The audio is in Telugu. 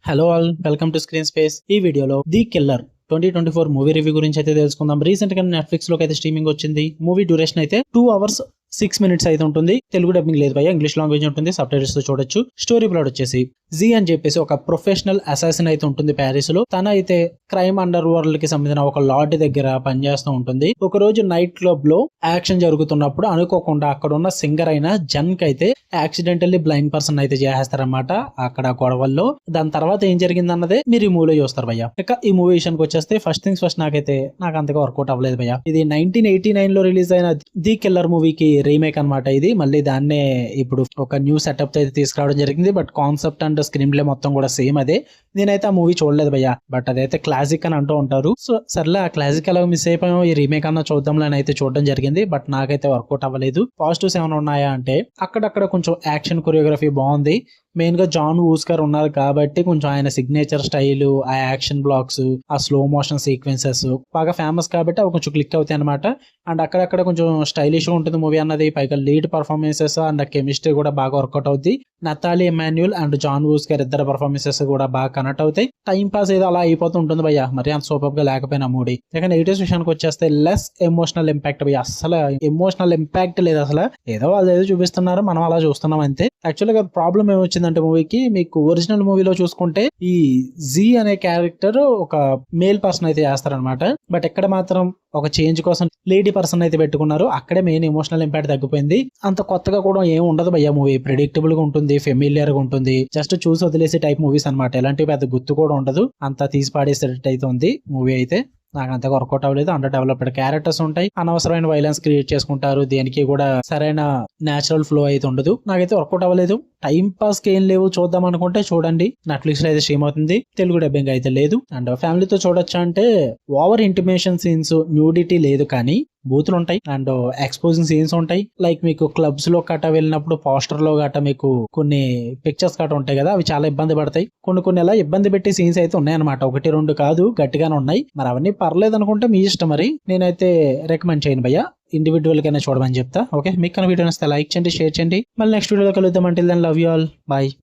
Hello all, welcome to screen space. ఈ వీడియోలో ది కిల్లర్ 2024 మూవీ రివ్యూ గురించి అయితే తెలుసుకుందాం. రీసెంట్ గా నెట్ఫ్లిక్స్ లోకి అయితే స్ట్రీమింగ్ వచ్చింది. మూవీ డ్యూరేషన్ అయితే 2 hours 6 minutes అయితే ఉంటుంది. తెలుగు డబ్బింగ్ లేదు భయ్య, ఇంగ్లీష్ లాంగ్వేజ్ ఉంటుంది, సబ్ టైటిల్స్ తో చూడొచ్చు. స్టోరీ ప్లాట్ వచ్చేసి జీ అని చెప్పేసి ఒక ప్రొఫెషనల్ అసాసిన్ అయితే ఉంటుంది ప్యారిస్ లో. తన అయితే క్రైమ్ అండర్ వరల్డ్ కి సంబంధించిన ఒక లార్డ్ దగ్గర పనిచేస్తూ ఉంటుంది. ఒక రోజు నైట్ క్లబ్ లో యాక్షన్ జరుగుతున్నప్పుడు అనుకోకుండా అక్కడ ఉన్న సింగర్ అయిన జన్ కి అయితే యాక్సిడెంటల్లీ బ్లైండ్ పర్సన్ అయితే చేసేస్తారనమాట అక్కడ గొడవల్లో. దాని తర్వాత ఏం జరిగింది అన్నదే మీరు ఈ మూవీలో చూస్తారు భయ్య. ఇక ఈ మూవీ విషయానికి వచ్చేస్తే ఫస్ట్ థింగ్స్ ఫస్ట్, నాకు అంతగా వర్కౌట్ అవ్వలేదు భయ్య. ఇది 1989 లో రిలీజ్ అయిన ది కిల్లర్ మూవీకి రీమేక్ అనమాట. ఇది మళ్ళీ దాన్నే ఇప్పుడు ఒక న్యూ సెటప్ అయితే తీసుకురావడం జరిగింది. But concept and screen play మొత్తం కూడా సేమ్ అదే. నేనైతే ఆ మూవీ చూడలేదు భయ్య, బట్ అదైతే క్లాసిక్ అని అంటూ ఉంటారు. సో సర్లే, ఆ క్లాసిక్ ఎలా మిస్ అయిపోయాం, ఈ రీమేక్ అన్న చూద్దాంలే అని అయితే చూడడం జరిగింది. బట్ నాకైతే వర్కౌట్ అవ్వలేదు. పాజిటివ్స్ ఏమైనా ఉన్నాయా అంటే అక్కడక్కడ కొంచెం యాక్షన్ కొరియోగ్రఫీ బాగుంది. మెయిన్ గా జాన్ వూస్కర్ ఉన్నారు కాబట్టి కొంచెం ఆయన సిగ్నేచర్ స్టైల్, ఆ యాక్షన్ బ్లాక్స్, ఆ స్లో మోషన్ సీక్వెన్సెస్ బాగా ఫేమస్ కాబట్టి అవి కొంచెం క్లిక్ అవుతాయి అనమాట. అండ్ అక్కడక్కడ కొంచెం స్టైలిష్ గా ఉంటుంది మూవీ అన్నది. పైగా లీడ్ పర్ఫార్మెన్సెస్ అండ్ కెమిస్ట్రీ కూడా బాగా వర్కౌట్ అవుతుంది. నతాలి ఎమాన్యుల్ అండ్ జాన్ వూస్కర్ ఇద్దరు పర్ఫార్మెన్సెస్ కూడా బాగా కనెక్ట్ అవుతాయి. టైం పాస్ ఏదో అలా అయిపోతూ ఉంటుంది భయ్య, మరి అంత సూపర్ గా లేకపోయినా మూవీ. ఇక నెగిటివ్స్ విషయానికి వచ్చేస్తే లెస్ ఎమోషనల్ ఇంపాక్ట్ భయ్య. అసలు ఎమోషనల్ ఇంపాక్ట్ లేదు అసలు. ఏదో వాళ్ళు ఏదో చూపిస్తున్నారు, మనం అలా చూస్తున్నాం అంతే. యాక్చువల్ గా ప్రాబ్లం ఏమొచ్చిందంటే మూవీకి, మీకు ఒరిజినల్ మూవీలో చూసుకుంటే ఈ జీ అనే క్యారెక్టర్ ఒక మేల్ పర్సన్ అయితే చేస్తారనమాట. బట్ ఇక్కడ మాత్రం ఒక చేంజ్ కోసం లేడీ పర్సన్ అయితే పెట్టుకున్నారు. అక్కడే మెయిన్ ఎమోషనల్ ఇంపాక్ట్ తగ్గిపోయింది. అంత కొత్తగా కూడా ఏం ఉండదు భయ్య మూవీ. ప్రెడిక్టబుల్ గా ఉంటుంది, ఫెమిలియర్ గా ఉంటుంది. జస్ట్ చూసి వదిలేసే టైప్ మూవీస్ అనమాట. ఎలాంటి పెద్ద గుర్తు కూడా ఉండదు. అంతా తీసి పాడేసేటట్టు అయితే ఉంది మూవీ అయితే. నాకు అంతగా వర్కౌట్ అవ్వలేదు. అండర్ డెవలప్డ్ క్యారెక్టర్స్ ఉంటాయి, అనవసరమైన వైలెన్స్ క్రియేట్ చేసుకుంటారు, దేనికి కూడా సరైన నేచురల్ ఫ్లో అయితే ఉండదు. నాకైతే వర్కౌట్ అవ్వలేదు. టైం పాస్ కి ఏం లేవు, చూద్దాం అనుకుంటే చూడండి. నెట్ఫ్లిక్స్ లో అయితే స్ట్రీమ్ అవుతుంది, తెలుగు డబ్బింగ్ అయితే లేదు. అండ్ ఫ్యామిలీతో చూడొచ్చు అంటే ఓవర్ ఇంటిమేషన్ సీన్స్, న్యూడిటీ లేదు, కానీ బూతులు ఉంటాయి అండ్ ఎక్స్పోజింగ్ సీన్స్ ఉంటాయి. లైక్ మీకు క్లబ్స్ లో గట్ట వెళ్ళినప్పుడు పోస్టర్ లో గట్ట మీకు కొన్ని పిక్చర్స్ గట్ట ఉంటాయి కదా, అవి చాలా ఇబ్బంది పడతాయి. కొన్ని ఎలా ఇబ్బంది పెట్టి సీన్స్ అయితే ఉన్నాయన్నమాట. 1-2 కాదు, గట్టిగానే ఉన్నాయి. మరి అవన్నీ పర్లేదు అనుకుంటే మీ ఇష్టం. మరి నేనైతే రికమెండ్ చేయను భయ్య, ఇండివిజువల్ గానే చూడమని చెప్తా. ఓకే, మీకు వీడియో నచ్చితే లైక్ చేయండి, షేర్ చేయండి. మళ్ళీ నెక్స్ట్ వీడియోలో కలుద్దాం. Until then love you all, bye.